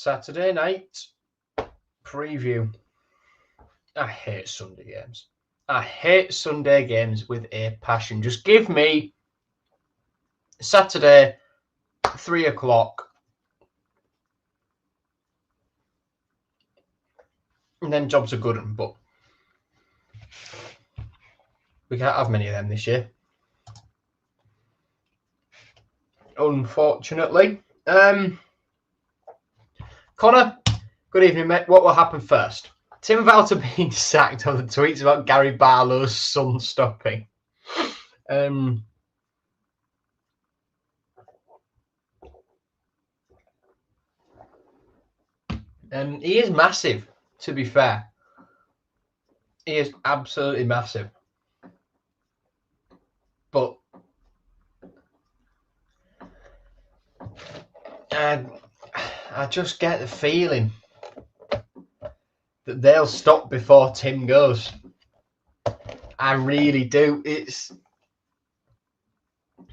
Saturday night preview. I hate Sunday games. I hate Sunday games with a passion. Just give me Saturday, 3 o'clock. And then jobs are good, but we can't have many of them this year, unfortunately. Connor, good evening, mate. What will happen first? Tim Valter being sacked on the tweets about Gary Barlow's son stopping. He is massive, to be fair. He is absolutely massive. But I just get the feeling that they'll stop before Tim goes. I really do.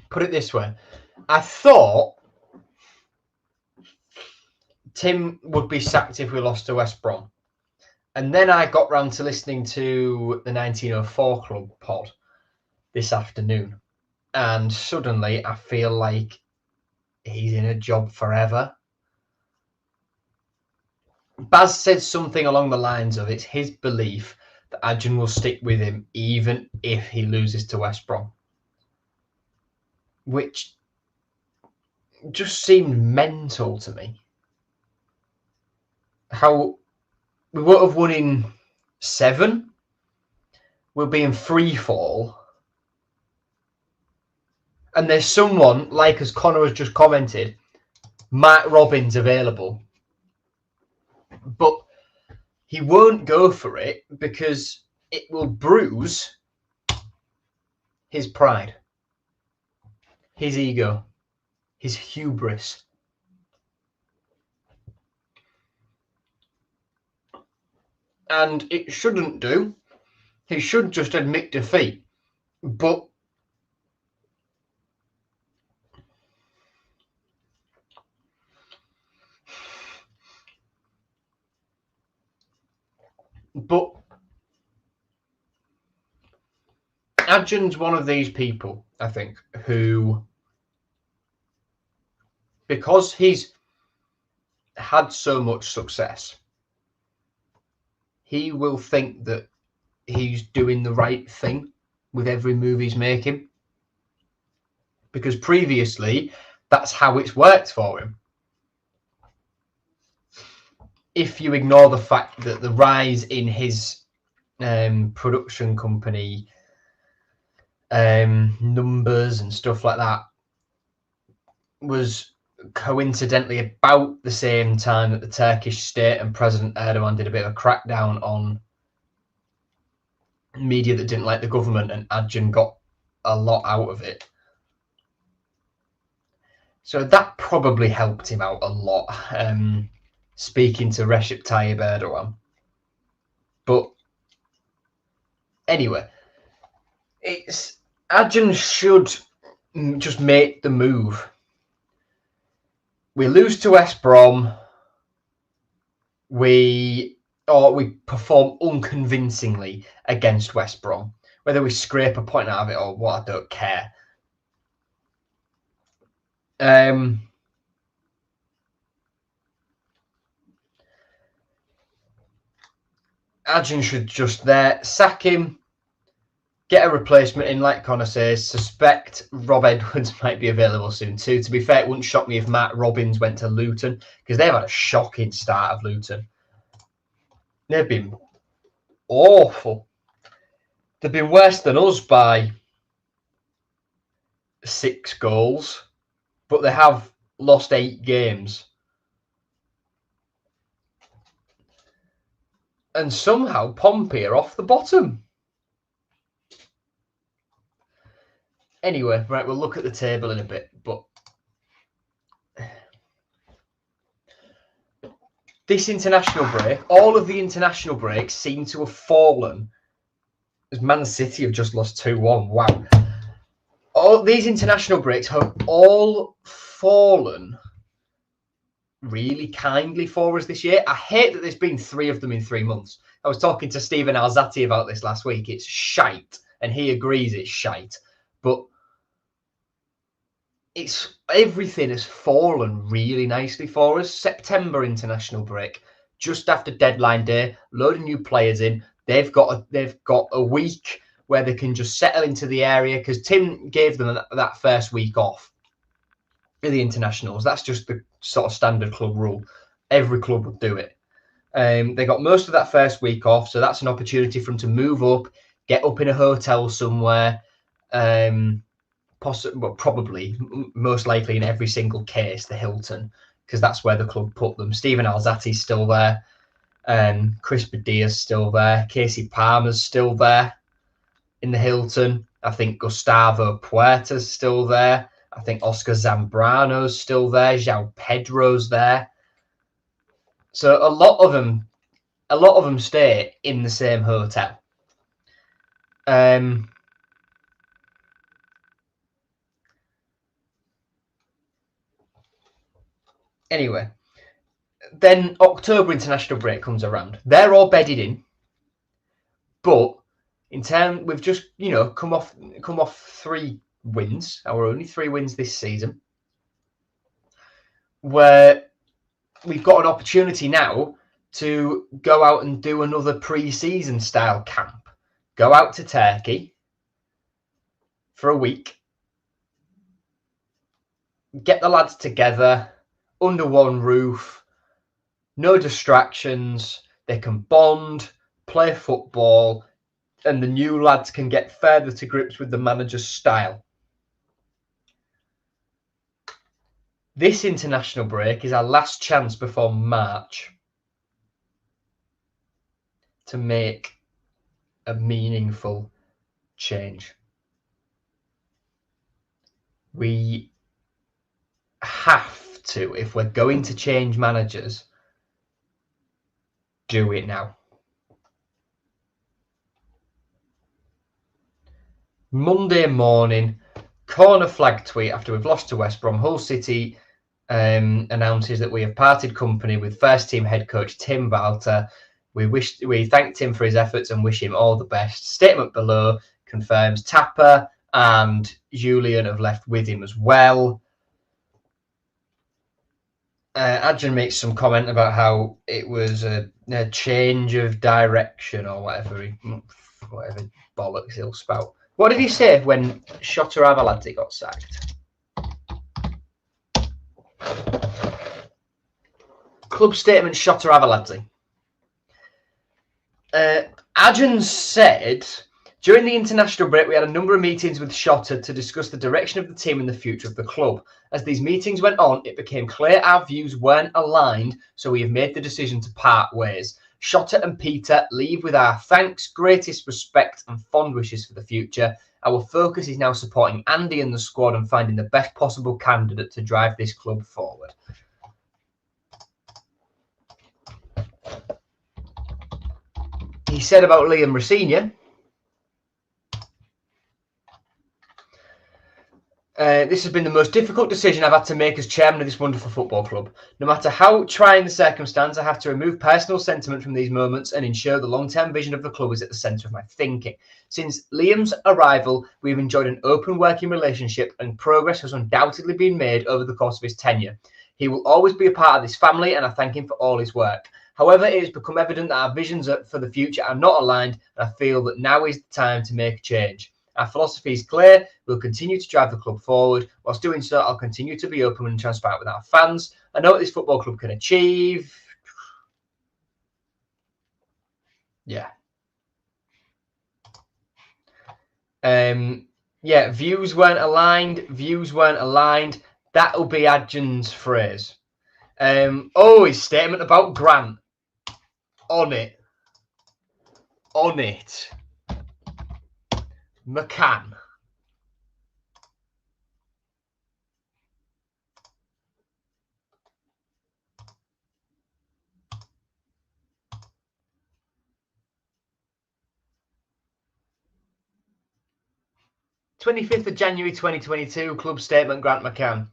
Put it this way. I thought Tim would be sacked if we lost to West Brom. And then I got round to listening to the 1904 Club pod this afternoon. And suddenly I feel like he's in a job forever. Baz said something along the lines of it's his belief that Adrian will stick with him even if he loses to West Brom. Which just seemed mental to me. How we would have won in 7. We'll be in free fall. And there's someone, like as Connor has just commented, Matt Robbins available. But he won't go for it because it will bruise his pride, his ego, his hubris. And it shouldn't do. He should just admit defeat. But Adrian's one of these people, I think, who, because he's had so much success, he will think that he's doing the right thing with every move he's making. Because previously, that's how it's worked for him. If you ignore the fact that the rise in his production company numbers and stuff like that was coincidentally about the same time that the Turkish state and President Erdogan did a bit of a crackdown on media that didn't like the government, and Adrian got a lot out of it. So that probably helped him out a lot, speaking to Recep Tayyip Erdogan. But anyway, Adrian should just make the move. We lose to West Brom. We perform unconvincingly against West Brom. Whether we scrape a point out of it or what, I don't care. Adrian should just sack him, get a replacement in, like Connor says. Suspect Rob Edwards might be available soon too. To be fair, it wouldn't shock me if Matt Robbins went to Luton, because they've had a shocking start of Luton. They've been awful. They've been worse than us by 6 goals, but they have lost 8 games. And somehow Pompey are off the bottom. Anyway, right, we'll look at the table in a bit, but this international break, all of the international breaks seem to have fallen as Man City have just lost 2-1. Wow. All these international breaks have all fallen really kindly for us this year. I hate that there's been 3 of them in 3 months. I was talking to Stephen Alzati about this last week. It's shite, and he agrees it's shite. But it's everything has fallen really nicely for us. September international break, just after deadline day, load of new players in. They've got a week where they can just settle into the area because Tim gave them that first week off for the internationals. That's just the sort of standard club rule. Every club would do it. They got most of that first week off, so that's an opportunity for them to move up, get up in a hotel somewhere. Probably, most likely in every single case, the Hilton, because that's where the club put them. Stephen Alzati's still there. Chris Badia's still there. Casey Palmer's still there in the Hilton. I think Gustavo Puerta's still there. I think Oscar Zambrano's still there. João Pedro's there. So a lot of them stay in the same hotel. Anyway, then October international break comes around. They're all bedded in, but we've just come off 3 wins. Our only 3 wins this season, where we've got an opportunity now to go out and do another pre-season style camp. Go out to Turkey for a week, get the lads together under one roof, no distractions. They can bond, play football, and the new lads can get further to grips with the manager's style. This international break is our last chance before March to make a meaningful change. We have to, if we're going to change managers, do it now. Monday morning, corner flag tweet after we've lost to West Brom. Hull City announces that we have parted company with first team head coach Tim Walter. We thanked him for his efforts and wish him all the best. Statement below confirms Tapper and Julian have left with him as well. Adrian makes some comment about how it was a change of direction or whatever bollocks he'll spout. What did he say when Shota Arveladze got sacked? Club statement, Shota Arveladze. Adrian said, during the international break, we had a number of meetings with Shota to discuss the direction of the team and the future of the club. As these meetings went on, it became clear our views weren't aligned, so we have made the decision to part ways. Shota and Peter leave with our thanks, greatest respect and fond wishes for the future. Our focus is now supporting Andy and the squad and finding the best possible candidate to drive this club forward. He said about Liam Rosenior, this has been the most difficult decision I've had to make as chairman of this wonderful football club. No matter how trying the circumstance, I have to remove personal sentiment from these moments and ensure the long-term vision of the club is at the centre of my thinking. Since Liam's arrival, we've enjoyed an open working relationship and progress has undoubtedly been made over the course of his tenure. He will always be a part of this family and I thank him for all his work. However, it has become evident that our visions for the future are not aligned and I feel that now is the time to make a change. Our philosophy is clear. We'll continue to drive the club forward. Whilst doing so, I'll continue to be open and transparent with our fans. I know what this football club can achieve. Yeah. Views weren't aligned. That'll be Adjan's phrase. His statement about Grant. On it. McCann. January 25th, 2022, club statement, Grant McCann.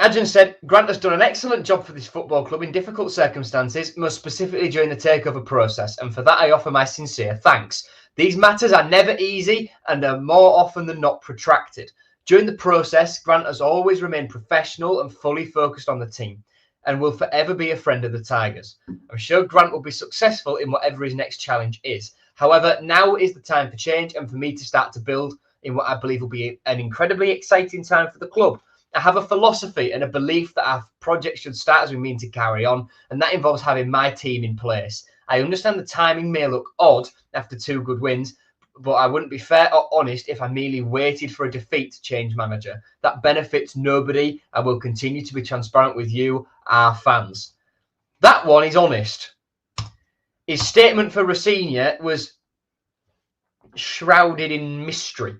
Adrian said, Grant has done an excellent job for this football club in difficult circumstances, most specifically during the takeover process, and for that I offer my sincere thanks. These matters are never easy and are more often than not protracted. During the process, Grant has always remained professional and fully focused on the team and will forever be a friend of the Tigers. I'm sure Grant will be successful in whatever his next challenge is. However, now is the time for change and for me to start to build in what I believe will be an incredibly exciting time for the club. I have a philosophy and a belief that our project should start as we mean to carry on, and that involves having my team in place. I understand the timing may look odd after 2 good wins, but I wouldn't be fair or honest if I merely waited for a defeat to change manager. That benefits nobody. I will continue to be transparent with you, our fans. That one is honest. His statement for Rosinha was shrouded in mystery.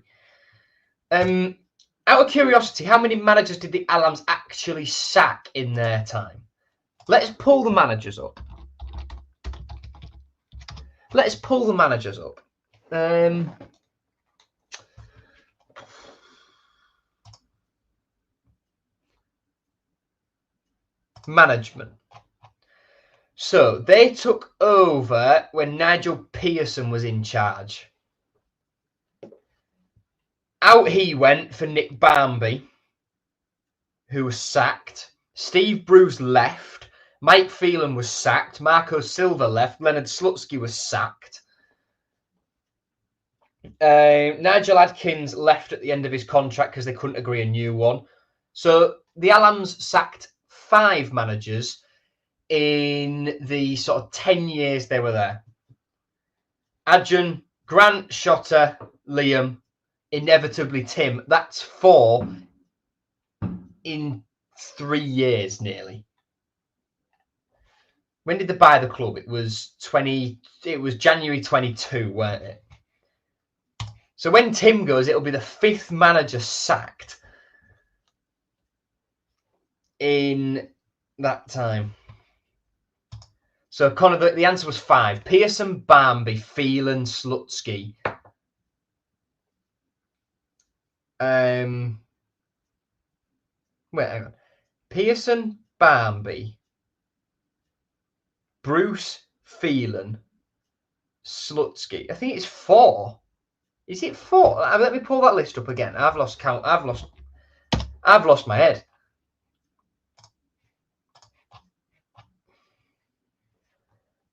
Out of curiosity, how many managers did the Alams actually sack in their time? Let's pull the managers up. Management. So they took over when Nigel Pearson was in charge. Out he went for Nick Barmby, who was sacked. Steve Bruce left. Mike Phelan was sacked. Marco Silva left. Leonard Slutsky was sacked. Nigel Adkins left at the end of his contract because they couldn't agree a new one. So the Alams sacked 5 managers in the sort of 10 years they were there. Adrian, Grant, Shotter, Liam, inevitably Tim. That's 4 in 3 years nearly. When did they buy the club? It was January 22, weren't it? So when Tim goes, it'll be the 5th manager sacked in that time. So Connor, the answer was 5. Pearson, Barmby, Phelan, Slutsky. Wait, hang on. Pearson, Barmby, Bruce, Phelan, Slutsky. I think it's 4. Is it 4? Let me pull that list up again. I've lost count. I've lost my head.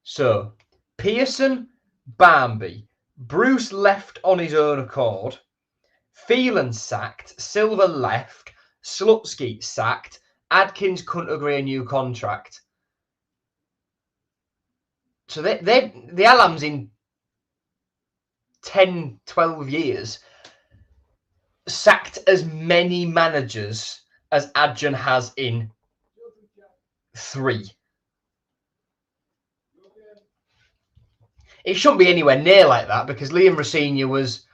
So Pearson, Barmby, Bruce left on his own accord. Phelan sacked. Silva left. Slutsky sacked. Adkins couldn't agree a new contract. So the Alams in 10, 12 years sacked as many managers as Adrian has in 3. It shouldn't be anywhere near like that because Liam Rosinha was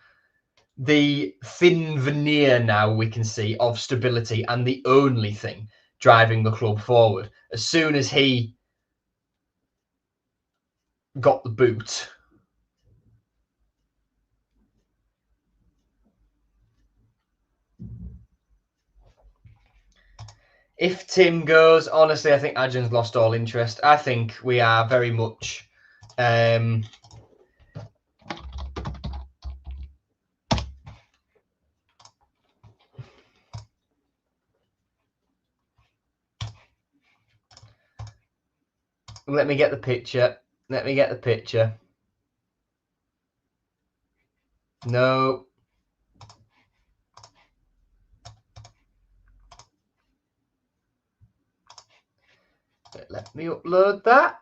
the thin veneer now we can see of stability and the only thing driving the club forward. As soon as he got the boot, if Tim goes, honestly, I think Adrian's lost all interest. I think we are very much let me get the picture. No. Let me upload that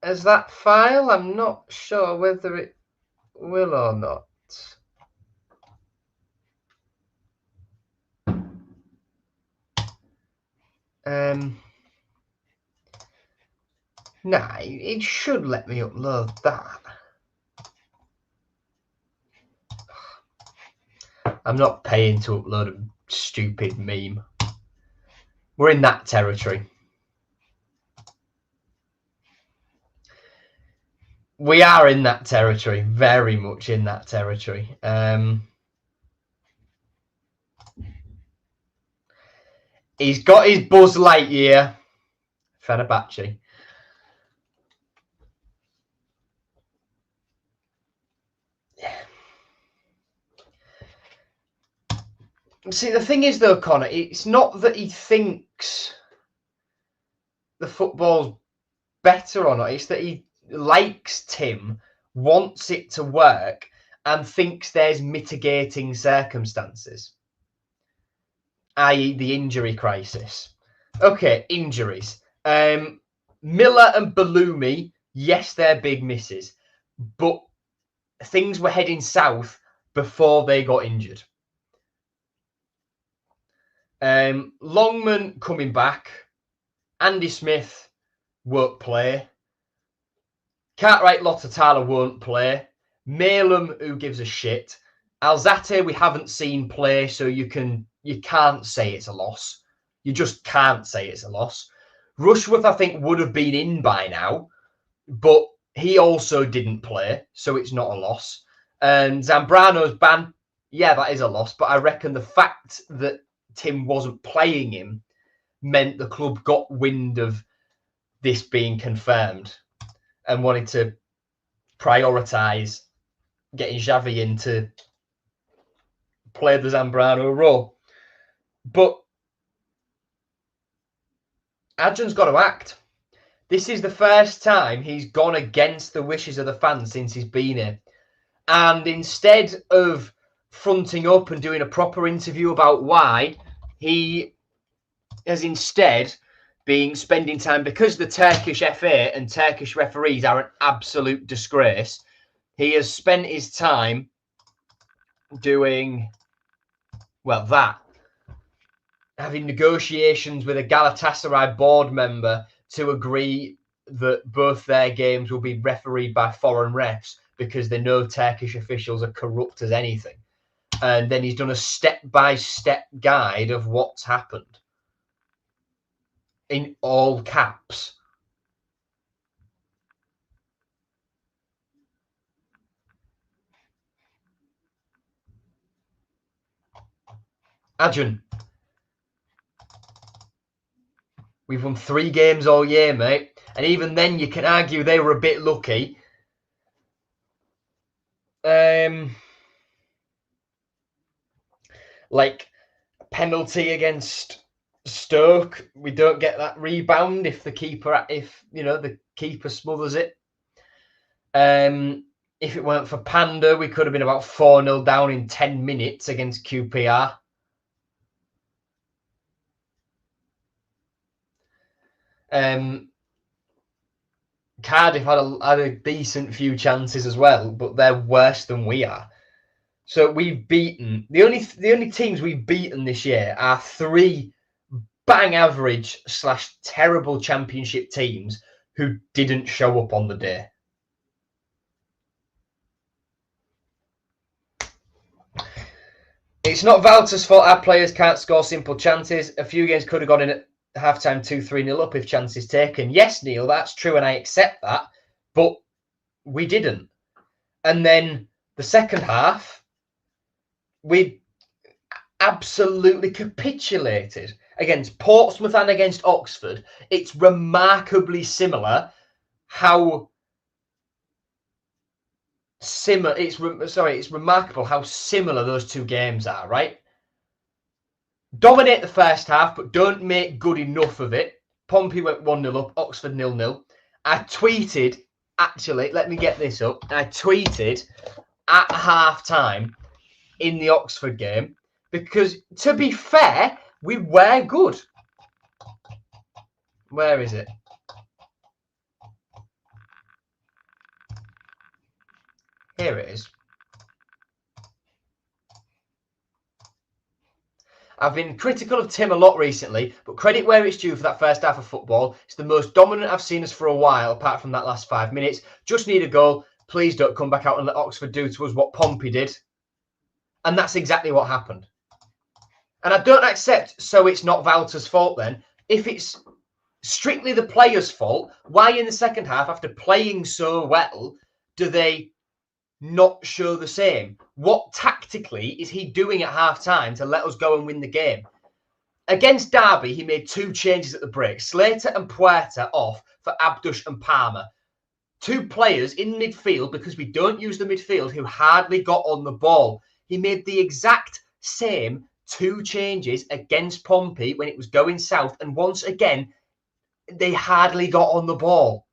as that file. I'm not sure whether it will or not. Nah, it should let me upload that. I'm not paying to upload a stupid meme. We're in that territory. We are in that territory, very much in that territory. He's got his Buzz Lightyear. Fenerbahce. See, the thing is, though, Connor, it's not that he thinks the football's better or not. It's that he likes Tim, wants it to work, and thinks there's mitigating circumstances, i.e. the injury crisis. Okay, injuries. Miller and Balumi, yes, they're big misses, but things were heading south before they got injured. Longman coming back. Andy Smith won't play. Cartwright Lottatala won't play. Malum, who gives a shit. Alzate, we haven't seen play, so you can't say it's a loss. You just can't say it's a loss. Rushworth, I think, would have been in by now, but he also didn't play, so it's not a loss. And Zambrano's ban, yeah, that is a loss, but I reckon the fact that Tim wasn't playing him meant the club got wind of this being confirmed and wanted to prioritise getting Xavi in to play the Zambrano role. But Adrian's got to act. This is the first time he's gone against the wishes of the fans since he's been here. And instead of fronting up and doing a proper interview about why, he has instead been spending time, because the Turkish FA and Turkish referees are an absolute disgrace, he has spent his time doing, well, that. Having negotiations with a Galatasaray board member to agree that both their games will be refereed by foreign refs because they know Turkish officials are corrupt as anything. And then he's done a step-by-step guide of what's happened. In all caps. Adrian, we've won 3 games all year, mate. And even then, you can argue they were a bit lucky. Like a penalty against Stoke, we don't get that rebound if the keeper smothers it. If it weren't for Panda, we could have been about 4-0 down in 10 minutes against QPR. Cardiff had a decent few chances as well, but they're worse than we are. So we've beaten the only teams we've beaten this year are 3 bang average / terrible championship teams who didn't show up on the day. It's not Valter's fault our players can't score simple chances. A few games could have gone in at halftime 2-3-0 up if chances taken. Yes, Neil, that's true, and I accept that, but we didn't. And then the second half, we absolutely capitulated against Portsmouth and against Oxford. It's remarkably similar how it's remarkable how similar those 2 games are, right? Dominate the first half, but don't make good enough of it. Pompey went 1-0 up, Oxford 0-0. I tweeted, actually, let me get this up. I tweeted at half-time in the Oxford game because, to be fair, we were good. Where is it? Here it is. I've been critical of Tim a lot recently, but credit where it's due for that first half of football. It's the most dominant I've seen us for a while, apart from that last 5 minutes. Just need a goal. Please don't come back out and let Oxford do to us what Pompey did. And that's exactly what happened. And I don't accept, so it's not Valter's fault then. If it's strictly the players' fault, why in the second half, after playing so well, do they not show the same? What tactically is he doing at half time to let us go and win the game? Against Derby, he made 2 changes at the break. Slater and Puerta off for Abdush and Palmer. 2 players in midfield, because we don't use the midfield, who hardly got on the ball. He made the exact same 2 changes against Pompey when it was going south. And once again, they hardly got on the ball.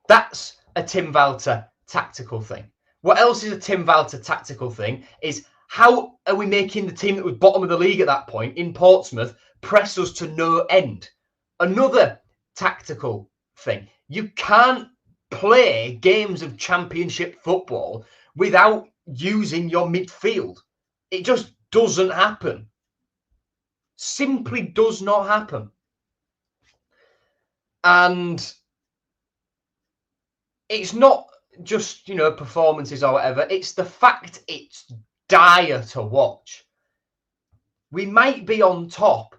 That's a Tim Walter tactical thing. What else is a Tim Walter tactical thing is how are we making the team that was bottom of the league at that point in Portsmouth press us to no end? Another tactical thing. You can't play games of championship football without using your midfield. It just doesn't happen. Simply does not happen. And it's not just, performances or whatever. It's the fact it's dire to watch. We might be on top,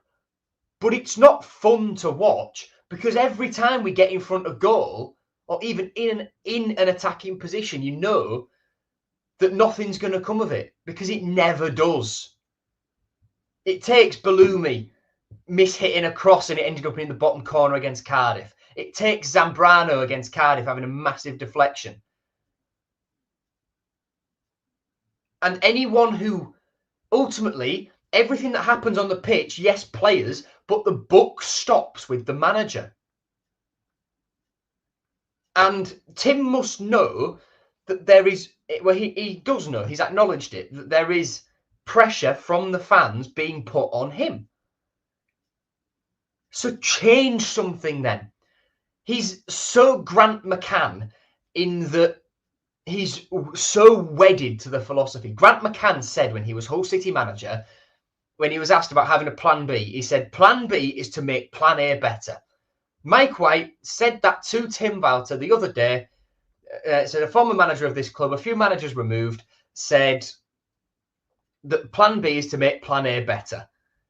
but it's not fun to watch because every time we get in front of goal or even in an attacking position, you know that nothing's going to come of it because it never does. It takes Bellumi mishitting a cross and it ended up in the bottom corner against Cardiff. It takes Zambrano against Cardiff having a massive deflection. And anyone who ultimately, everything that happens on the pitch, yes, players, but the buck stops with the manager. And Tim must know that there is, well, he does know, he's acknowledged it, that there is pressure from the fans being put on him. So change something then. He's so Grant McCann in that he's so wedded to the philosophy. Grant McCann said when he was Hull City manager, when he was asked about having a plan B, he said, plan B is to make plan A better. Mike White said that to Tim Walter the other day. So the former manager of this club, a few managers removed, said that plan B is to make plan A better.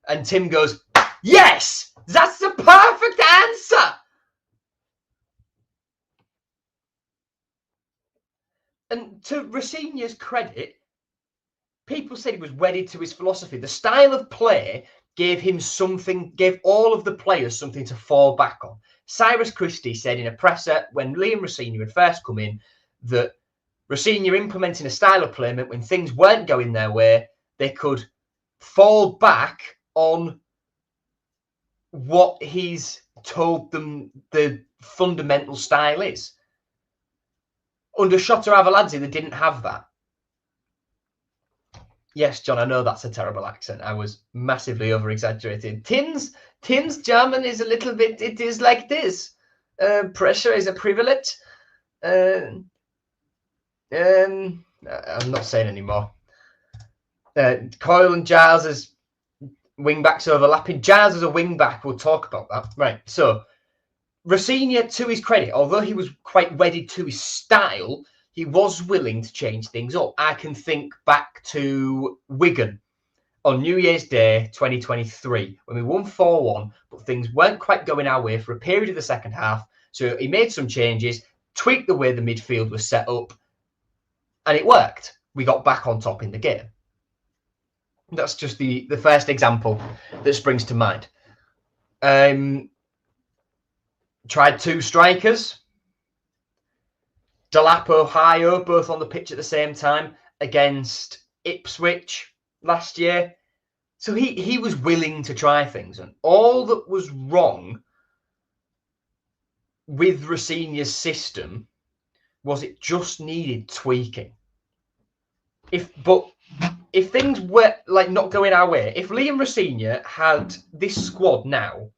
And Tim goes, yes, that's the perfect answer. And to Rosenior's credit, people said he was wedded to his philosophy. The style of play gave him something, gave all of the players something to fall back on. Cyrus Christie said in a presser when Liam Rosenior had first come in that Rosenior implementing a style of play meant when things weren't going their way, they could fall back on what he's told them the fundamental style is. Under Shota Arveladze, they didn't have that. Yes, John, I know that's a terrible accent. I was massively over-exaggerating. Tim's German is a little bit, it is like this. Pressure is a privilege. I'm not saying anymore. Coyle and Giles as wing-backs overlapping. Giles as a wing-back, we'll talk about that. Right, so Rosenior, to his credit, although he was quite wedded to his style, he was willing to change things up. I can think back to Wigan on New Year's Day 2023 when we won 4-1, but things weren't quite going our way for a period of the second half. So he made some changes, tweaked the way the midfield was set up, and it worked. We got back on top in the game. That's just the first example that springs to mind. Tried 2 strikers. Dolapo, Hayo, both on the pitch at the same time against Ipswich last year. So he was willing to try things. And all that was wrong with Rosenior's system was it just needed tweaking. If things were like not going our way, if Liam Rosenior had this squad now,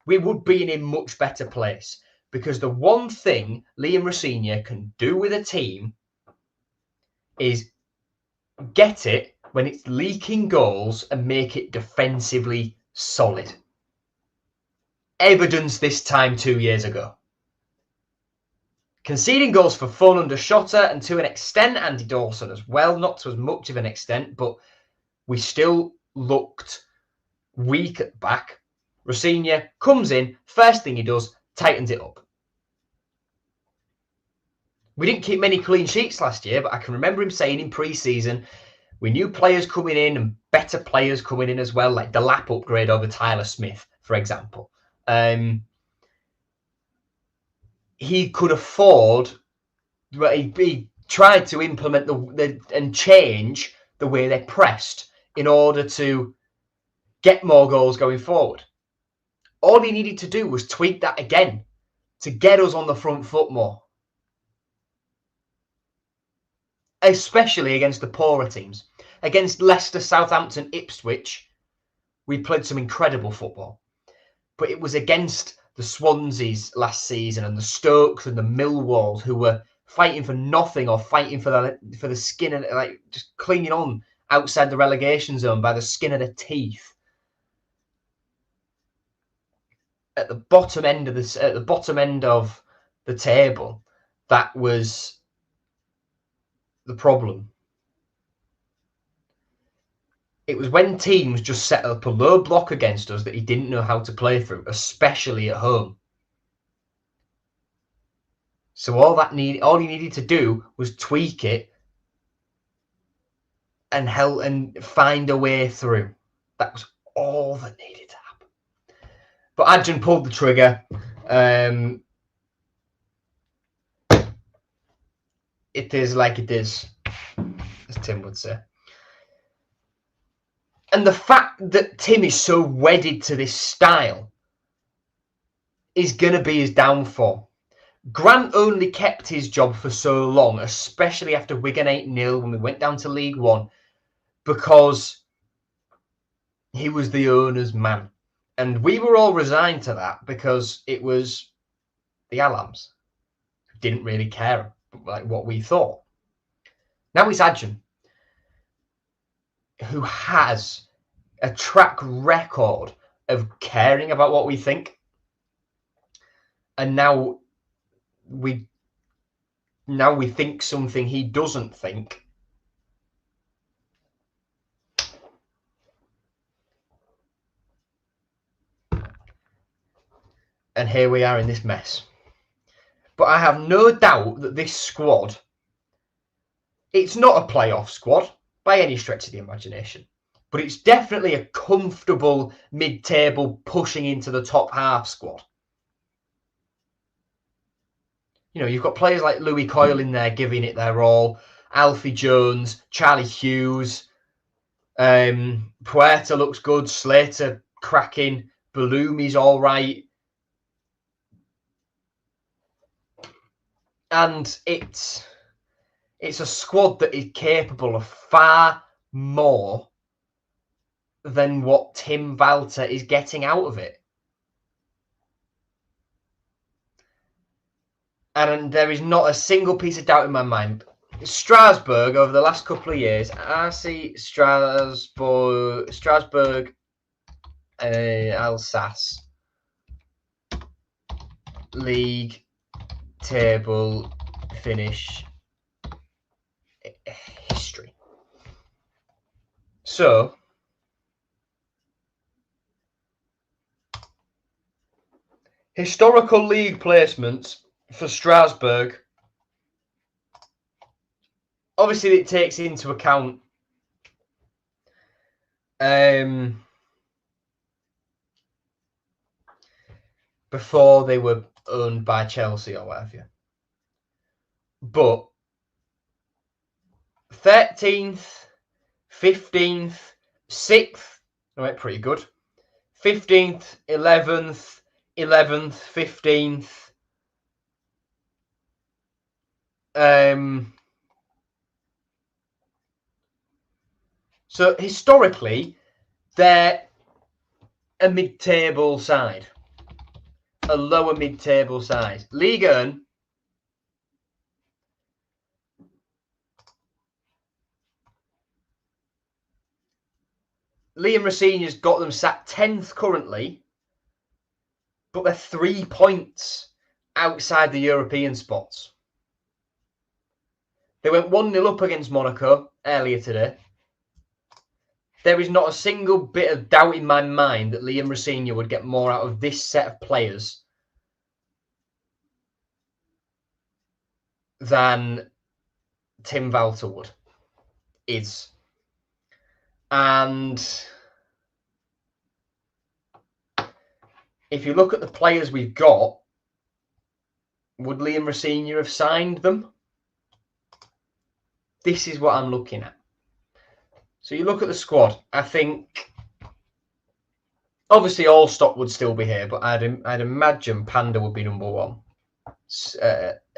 we would be in a much better place. Because the one thing Liam Rosenior can do with a team is get it when it's leaking goals and make it defensively solid. Evidence this time 2 years ago. Conceding goals for fun under Shota and to an extent Andy Dawson as well. Not to as much of an extent, but we still looked weak at the back. Rosenior comes in, first thing he does, tightens it up. We didn't keep many clean sheets last year, but I can remember him saying in pre-season, We knew players coming in and better players coming in as well, like Delap upgrade over Tyler Smith, for example. He could afford, he tried to implement and change the way they pressed in order to get more goals going forward. All he needed to do was tweak that again to get us on the front foot more. Especially against the poorer teams. Against Leicester, Southampton, Ipswich, we played some incredible football. But it was against the Swanseas last season and the Stokes and the Millwalls who were fighting for nothing or fighting for the skin and like just clinging on outside the relegation zone by the skin of their teeth. At the bottom end of the table, that was the problem. It was when teams just set up a low block against us that he didn't know how to play through, especially at home. So all he needed to do was tweak it and help and find a way through. That was all that needed to happen. But Adrian pulled the trigger. It is like it is, as Tim would say. And the fact that Tim is so wedded to this style is going to be his downfall. Grant only kept his job for so long, especially after Wigan 8-0 when we went down to League One, because he was the owner's man. And we were all resigned to that because it was the Alams who didn't really care like what we thought. Now it's Adrian, who has a track record of caring about what we think. And now we think something he doesn't think. And here we are in this mess. But I have no doubt that this squad, it's not a playoff squad by any stretch of the imagination, but it's definitely a comfortable mid-table pushing into the top half squad. You know, you've got players like Louis Coyle in there giving it their all, Alfie Jones, Charlie Hughes, Puerta looks good, Slater cracking, Baloomi's all right. And it's a squad that is capable of far more than what Tim Walter is getting out of it. And there is not a single piece of doubt in my mind. Strasbourg, over the last couple of years, I see Strasbourg, Alsace, league table finish history. So, historical league placements for Strasbourg, obviously it takes into account before they were owned by Chelsea or whatever. But 13th, 15th, 6th, I went pretty good. 15th, 11th, 15th. So historically, they're a mid-table side, a lower mid-table side. Ligue 1, Liam Rosenior's got them sat 10th currently, but they're 3 points outside the European spots. They went 1-0 up against Monaco earlier today. There is not a single bit of doubt in my mind that Liam Rosenior would get more out of this set of players than Tim Walter would. And if you look at the players we've got, would Liam Rosenior have signed them? This is what I'm looking at. So you look at the squad. I think obviously Allstock would still be here, but I'd imagine Panda would be number one,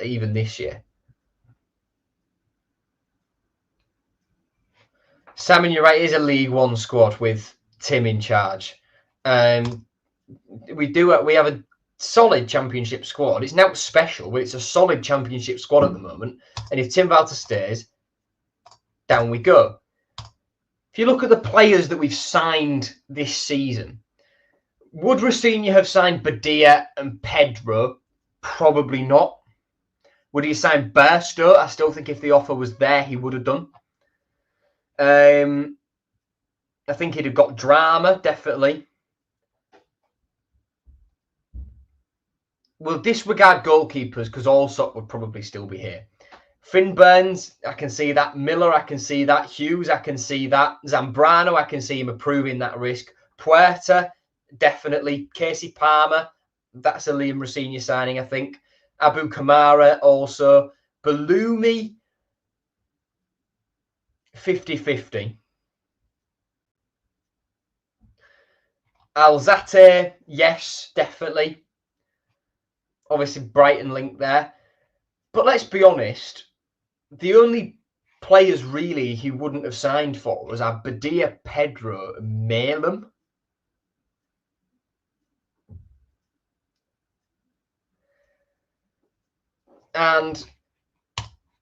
even this year. Simon, you're right. It is a League One squad with Tim in charge. We have a solid Championship squad. It's not special, but it's a solid Championship squad at the moment. And if Tim Walter stays, down we go. If you look at the players that we've signed this season, would Rosenior have signed Badia and Pedro? Probably not. Would he have signed Burstow? I still think if the offer was there, he would have done. I think he'd have got Drama, definitely. We'll disregard goalkeepers because Allsop would probably still be here. Finn Burns, I can see that. Miller, I can see that. Hughes, I can see that. Zambrano, I can see him approving that risk. Puerta, definitely. Casey Palmer, that's a Liam Rosenior signing, I think. Abu Kamara also. Balumi, 50-50. Alzate, yes, definitely. Obviously, Brighton link there. But let's be honest, the only players really he wouldn't have signed for was Badia, Pedro, and Malem. And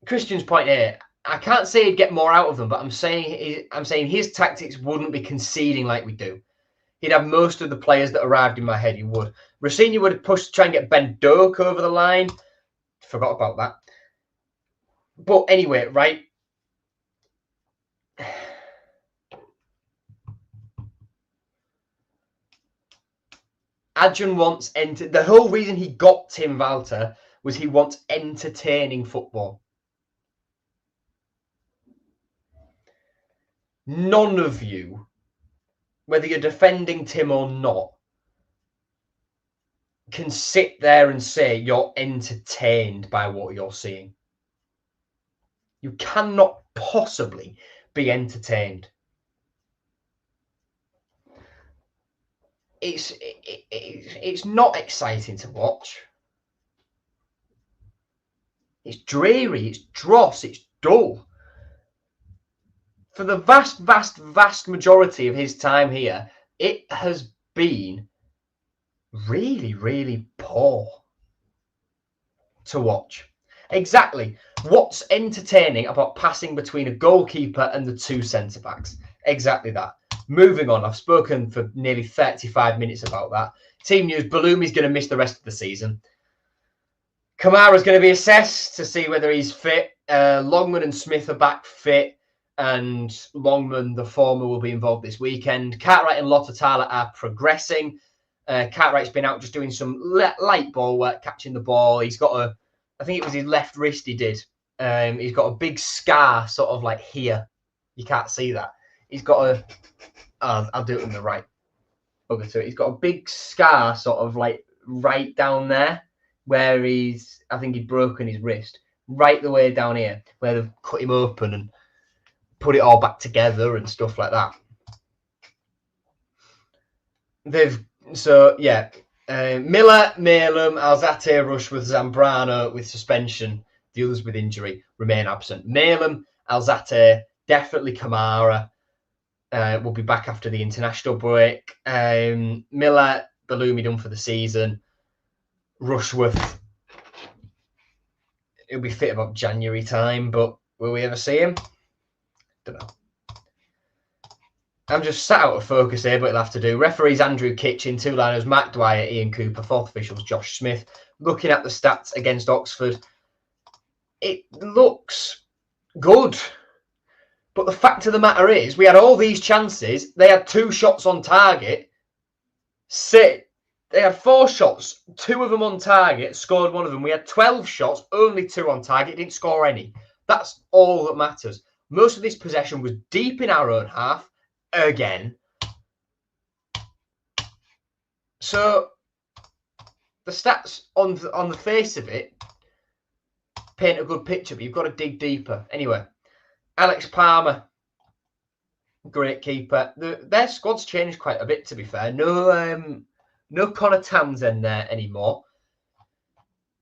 Christian's point here, I can't say he'd get more out of them, but I'm saying his tactics wouldn't be conceding like we do. He'd have most of the players that arrived in my head. He would. Rosenior would push, try and get Ben Doak over the line. Forgot about that. But anyway, right. Adrian wants the whole reason he got Tim Walter was he wants entertaining football. None of you, whether you're defending Tim or not, can sit there and say you're entertained by what you're seeing. You cannot possibly be entertained. It's not exciting to watch. It's dreary, it's dross, it's dull. For the vast majority of his time here, it has been really, really poor to watch. Exactly. What's entertaining about passing between a goalkeeper and the two centre-backs? Exactly that. Moving on, I've spoken for nearly 35 minutes about that. Team news, Balumi's going to miss the rest of the season. Kamara's going to be assessed to see whether he's fit. Longman and Smith are back fit, and Longman, the former, will be involved this weekend. Cartwright and Lottatala are progressing. Cartwright's been out just doing some light ball work, catching the ball. He's got I think it was his left wrist he did. He's got a big scar sort of like here. You can't see that. He's got I'll do it on the right. Okay, so he's got a big scar sort of like right down there where I think he'd broken his wrist. Right the way down here where they've cut him open and put it all back together and stuff like that. Miller, Malem, Alzate, Rushworth, Zambrano with suspension. The others with injury remain absent. Malem, Alzate, definitely Kamara will be back after the international break. Miller, Balumi done for the season. Rushworth, he'll be fit about January time, but will we ever see him? Don't know. I'm just sat out of focus here, but it'll have to do. Referees Andrew Kitchen, two liners Matt Dwyer, Ian Cooper, fourth officials Josh Smith. Looking at the stats against Oxford, it looks good. But the fact of the matter is, we had all these chances. They had 2 shots on target. They had 4 shots, 2 of them on target, scored 1 of them. We had 12 shots, only 2 on target, didn't score any. That's all that matters. Most of this possession was deep in our own half. again. So the stats on the face of it paint a good picture, but you've got to dig deeper. Anyway, Alex Palmer, great keeper. Their squad's changed quite a bit, to be fair. No Connor Townsend there anymore.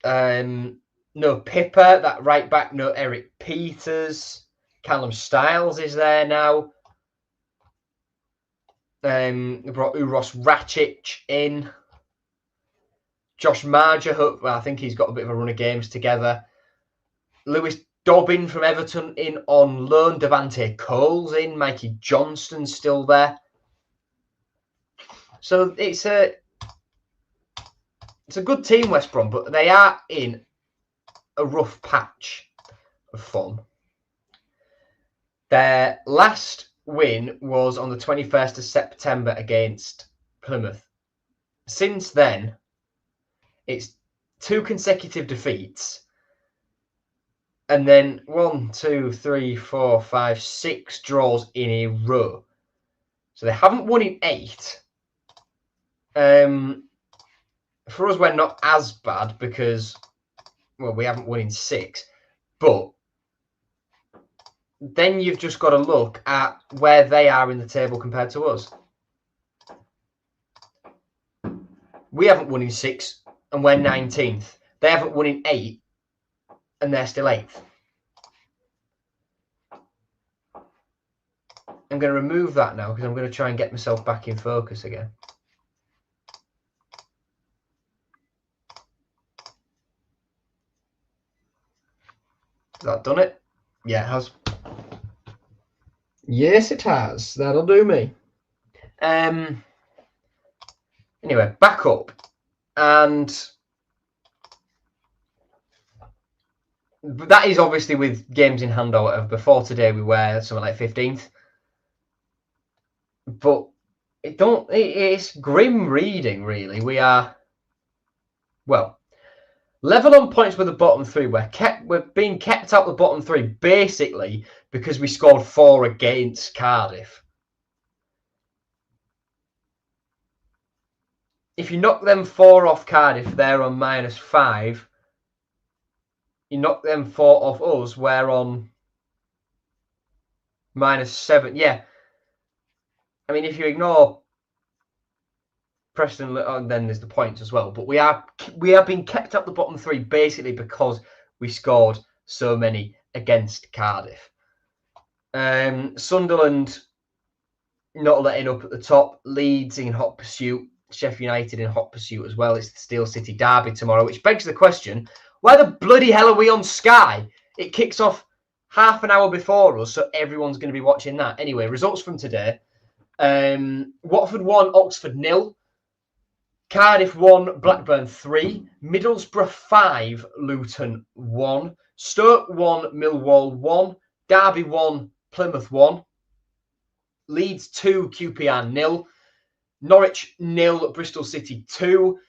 No Pippa, that right back. No Eric Peters. Callum Styles is there now. They brought Uros Racic in. Josh Marger, well, I think he's got a bit of a run of games together. Lewis Dobbin from Everton in on loan. Devante Cole's in. Mikey Johnston's still there. So it's a good team, West Brom, but they are in a rough patch of form. Their last win was on the 21st of September against Plymouth. Since then, it's 2 consecutive defeats. And then 1, 2, 3, 4, 5, 6 draws in a row. So they haven't won in 8. For us, we're not as bad because, well, we haven't won in 6. But then you've just got to look at where they are in the table compared to us. We haven't won in 6 and we're 19th. They haven't won in 8 and they're still 8th. I'm going to remove that now because I'm going to try and get myself back in focus again. Has that done it? Yeah, it has. Yes, it has. That'll do me. Anyway, back up. And that is obviously with games in hand or whatever. Before today, we were something like 15th. But it's grim reading, really. We are, well, level on points with the bottom 3. We're being kept out the bottom 3 basically because we scored 4 against Cardiff. If you knock them 4 off Cardiff, they're on -5. You knock them 4 off us, we're on -7. Yeah. I mean, if you ignore Preston, then there's the points as well. But we are being kept up the bottom 3 basically because we scored so many against Cardiff. Sunderland not letting up at the top. Leeds in hot pursuit. Sheffield United in hot pursuit as well. It's the Steel City derby tomorrow, which begs the question: why the bloody hell are we on Sky? It kicks off half an hour before us, so everyone's going to be watching that. Anyway, results from today. Watford 1, Oxford 0. Cardiff 1, Blackburn 3. Middlesbrough 5, Luton 1. Stoke 1, Millwall 1. Derby 1, Plymouth 1. Leeds 2, QPR 0. Norwich 0, Bristol City 2.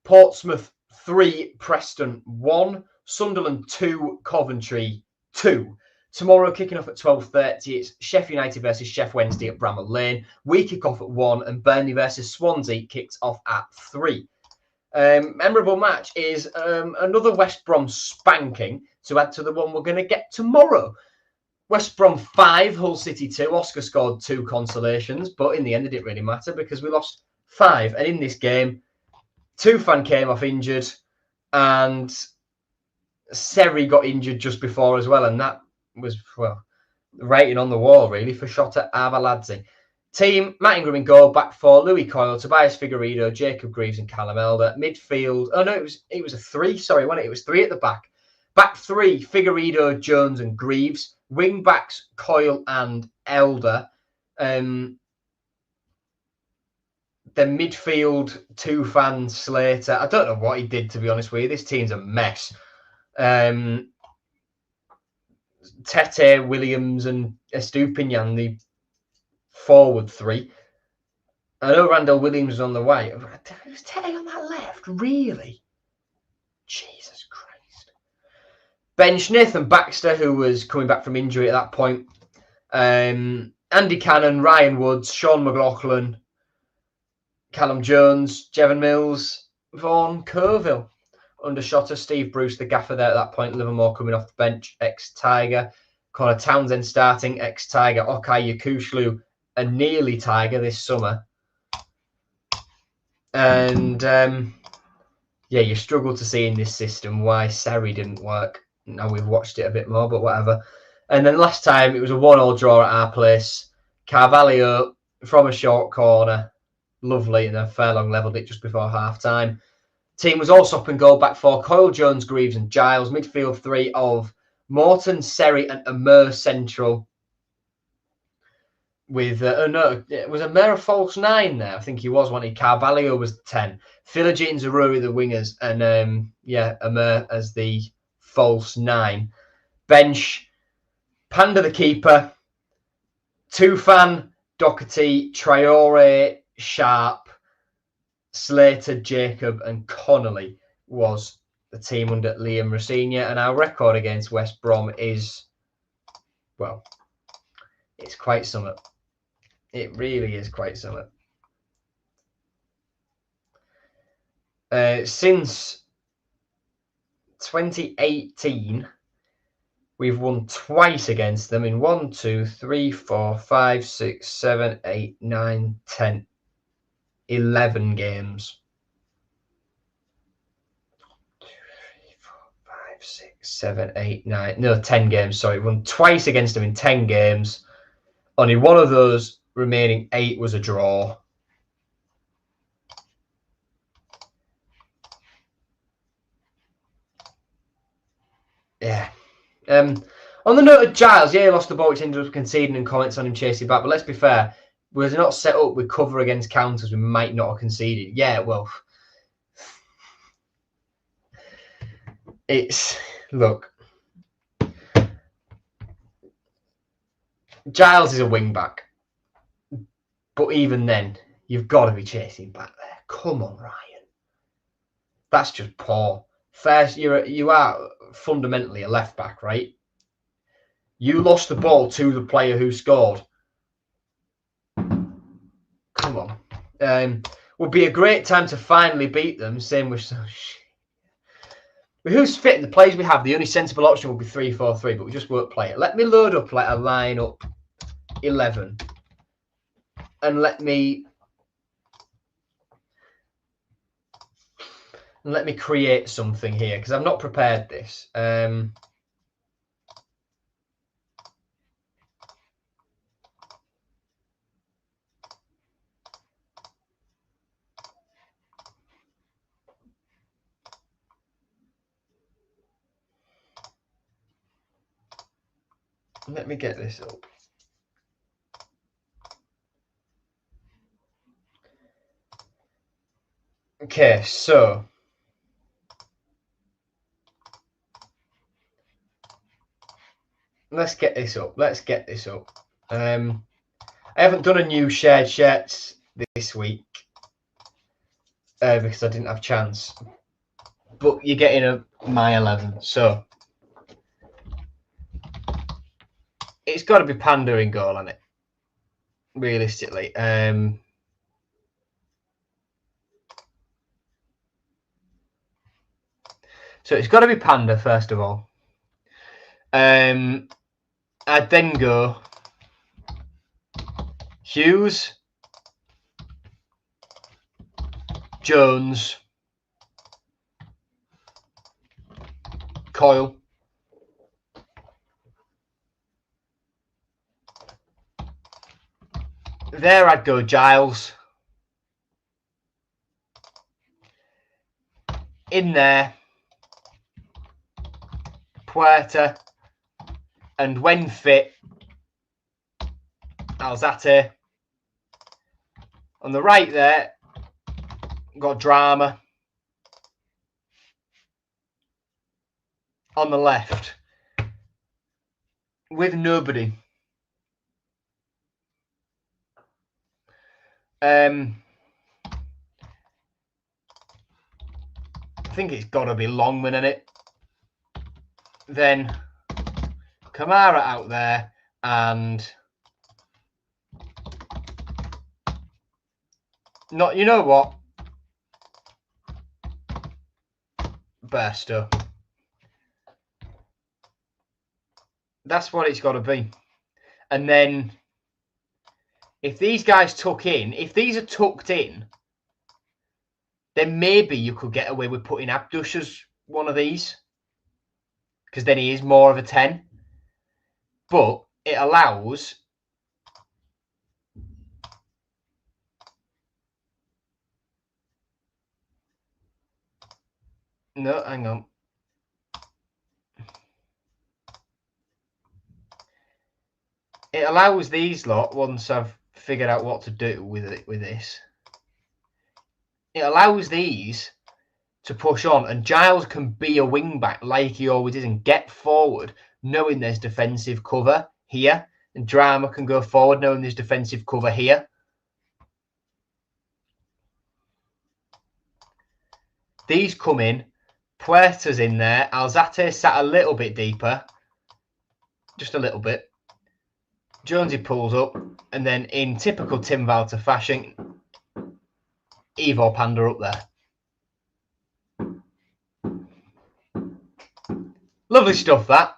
Portsmouth 3, Preston 1. Sunderland 2, Coventry 2. Tomorrow, kicking off at 12:30, it's Sheffield United versus Sheff Wednesday at Bramall Lane. We kick off at 1, and Burnley versus Swansea kicks off at 3. Memorable match is another West Brom spanking to add to the one we're going to get tomorrow. West Brom 5, Hull City 2. Oscar scored 2 consolations, but in the end, it didn't really matter because we lost 5. And in this game, Tufan came off injured, and Seri got injured just before as well, and that was, well, writing on the wall really for Shota Arveladze. Team: Matt Ingram in goal, back 4, Louis Coyle, Tobias Figueiredo, Jacob Greaves and Callum Elder. Midfield, oh no, it was a 3, sorry, wasn't it? It was 3 at the back. Back 3, Figueiredo, Jones and Greaves. Wing backs, Coyle and Elder. The midfield, Tufan, Slater. I don't know what he did, to be honest with you. This team's a mess. Tete, Williams and Estupinian, the forward 3. I know Randall Williams was on the way. Was Tete on that left? Really? Jesus Christ. Ben Smith and Baxter, who was coming back from injury at that point. Andy Cannon, Ryan Woods, Sean McLaughlin, Callum Jones, Jevon Mills, Vaughan Colville. Under Shotter, Steve Bruce, the gaffer there at that point. Livermore coming off the bench, ex-Tiger. Connor Townsend starting, ex-Tiger. Okay Yakushlu, a nearly Tiger this summer. And yeah, you struggle to see in this system why Sarri didn't work. Now we've watched it a bit more, but whatever. And then last time it was a 1-1 draw at our place. Carvalho from a short corner. Lovely. And then Furlong levelled it just before half time. Team was all stop and goal, back four. Coyle, Jones, Greaves and Giles. Midfield three of Morton, Seri and Amir central. With, no, it was Amir a false 9 there? I think he was one. Carvalho was 10. Philogene, Zaruri, the wingers. And, yeah, Amir as the false 9. Bench, Panda the keeper. Tufan, Doherty, Traore, Sharp, Slater, Jacob and Connolly was the team under Liam Rossigna. And our record against West Brom is, well, it's quite something. It really is quite something. Since 2018, we've won twice against them in 1, 2, 3, 4, 5, 6, 7, 8, 9, 10, 11 games. 2, 3, 4, 5, 6, 7, 8, 9. No, 10 games. Sorry, won twice against them in 10 games. Only one of those remaining 8 was a draw. Yeah. On the note of Giles, yeah, he lost the ball, which ended up conceding, and comments on him chasing back. But let's be fair, was not set up with cover against counters, we might not have conceded. Yeah, well, it's, look, Giles is a wing back, but even then, you've got to be chasing back there. Come on, Ryan. That's just poor. First, you are fundamentally a left back, right? You lost the ball to the player who scored. Come on. Would be a great time to finally beat them. Same with who's fit, the players we have, the only sensible option would be 3-4-3, but we just won't play it. Let me load up like a line up 11. And let me create something here, because I've not prepared this. Let me get this up. Okay, so let's get this up. I haven't done a new shared shirts this week because I didn't have a chance. But you're getting my 11, so it's got to be Panda in goal, hasn't it? Realistically. So it's got to be Panda, first of all. I'd then go Hughes, Jones, Coyle, there I'd go Giles. In there, Puerta, and when fit, Alzate. On the right there, got Drama. On the left, with nobody. I think it's got to be Longman in it. Then Kamara out there and Not, you know what? Bairstow. That's what it's got to be. And then if these guys tuck in, if these are tucked in, then maybe you could get away with putting Abdush as one of these, because then he is more of a 10. But it allows... No, hang on. It allows these lot, once I've figured out what to do with it, with this, it allows these to push on, and Giles can be a wing back like he always is and get forward knowing there's defensive cover here, and Drama can go forward knowing there's defensive cover here. These come in, Puerta's in there, Alzate sat a little bit deeper, just a little bit. Jonesy pulls up, and then in typical Tim Walter fashion, Evo Panda up there. Lovely stuff, that.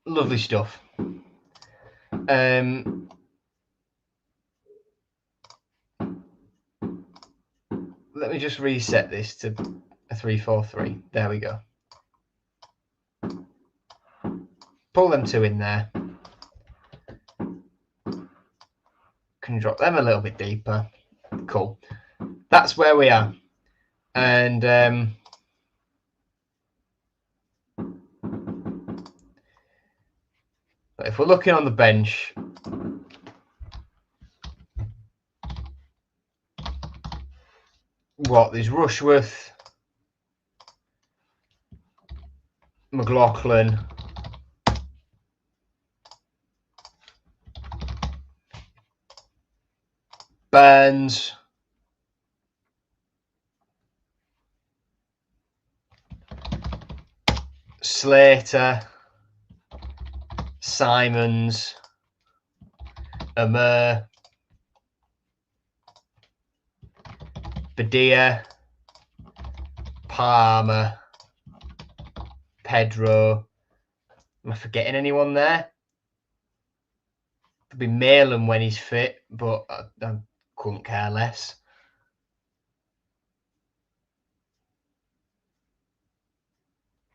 Lovely stuff. Let me just reset this to a 3-4-3. There we go. Pull them two in there. Can drop them a little bit deeper. Cool. That's where we are. And if we're looking on the bench, what, there's Rushworth, McLaughlin, Burns, Slater, Simons, Amir, Badia, Palmer, Pedro. Am I forgetting anyone there? Could be Malin when he's fit, but I couldn't care less.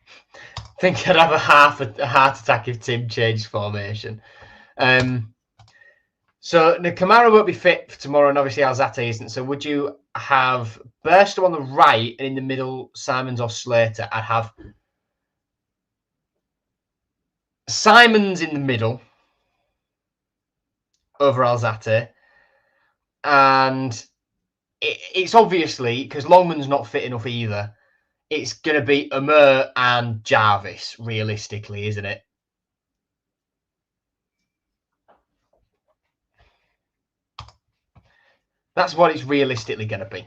I think I'd have a heart attack if Tim changed formation. So Nakamara won't be fit for tomorrow, and obviously Alzate isn't. So would you have Burstow on the right and in the middle Simons or Slater? I'd have Simons in the middle over Alzate. And it's obviously, because Longman's not fit enough either, it's going to be Amir and Jarvis, realistically, isn't it? That's what it's realistically going to be.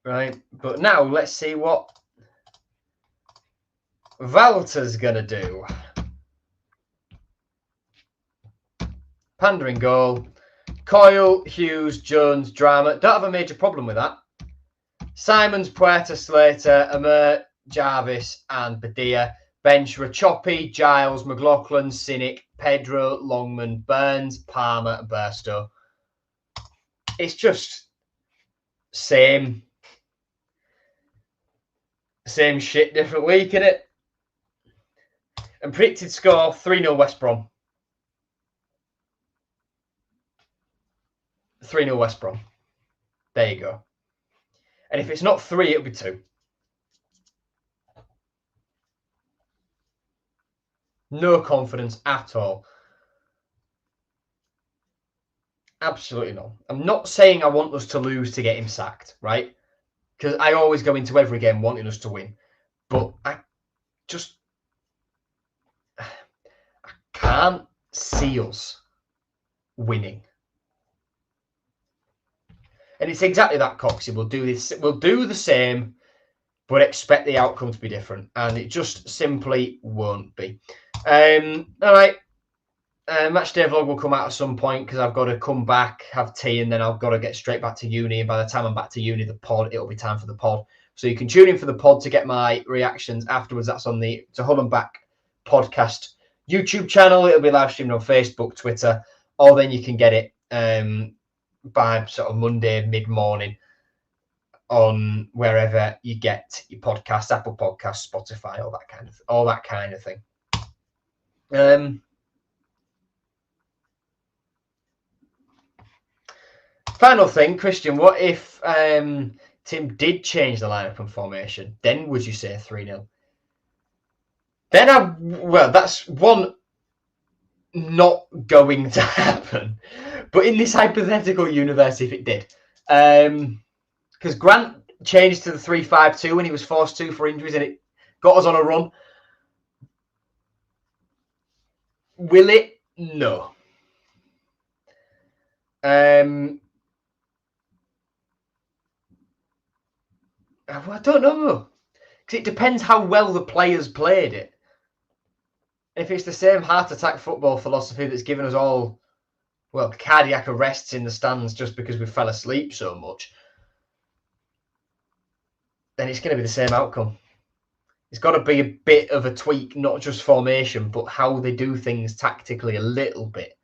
Right, but now let's see what Walter's going to do. Panda in goal. Coyle, Hughes, Jones, Drama. Don't have a major problem with that. Simons, Puerta, Slater, Amir, Jarvis, and Badia. Bench, Rachopi, Giles, McLaughlin, Cynic, Pedro, Longman, Burns, Palmer, and Burstow. It's just same shit, different week, innit? And predicted score, 3-0 West Brom. 3-0 West Brom. There you go. And if it's not 3, it'll be 2. No confidence at all. Absolutely not. I'm not saying I want us to lose to get him sacked, right? Because I always go into every game wanting us to win. But I can't see us winning. And it's exactly that, Coxie. We'll do this. We'll do the same but expect the outcome to be different, and it just simply won't be. All right. Matchday vlog will come out at some point because I've got to come back, have tea, and then I've got to get straight back to uni. And by the time I'm back to uni, it'll be time for the pod. So you can tune in for the pod to get my reactions afterwards. That's on the To Hull and Back podcast YouTube channel. It'll be live streamed on Facebook, Twitter, or then you can get it by sort of Monday mid-morning on wherever you get your podcasts, Apple Podcasts, Spotify, all that kind of thing. Final thing, Christian, what if Tim did change the lineup and formation? Then would you say 3-0? Then that's one not going to happen. But in this hypothetical universe, if it did, because Grant changed to the 3-5-2 when he was forced to for injuries, and it got us on a run. Will it? No. I don't know, because it depends how well the players played it. If it's the same heart attack football philosophy that's given us all, well, cardiac arrests in the stands just because we fell asleep so much, then it's going to be the same outcome. It's got to be a bit of a tweak, not just formation, but how they do things tactically a little bit,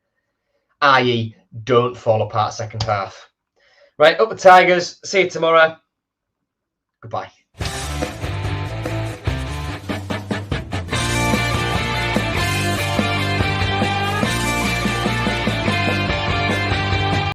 i.e. don't fall apart second half. Right, up the Tigers. See you tomorrow. Goodbye.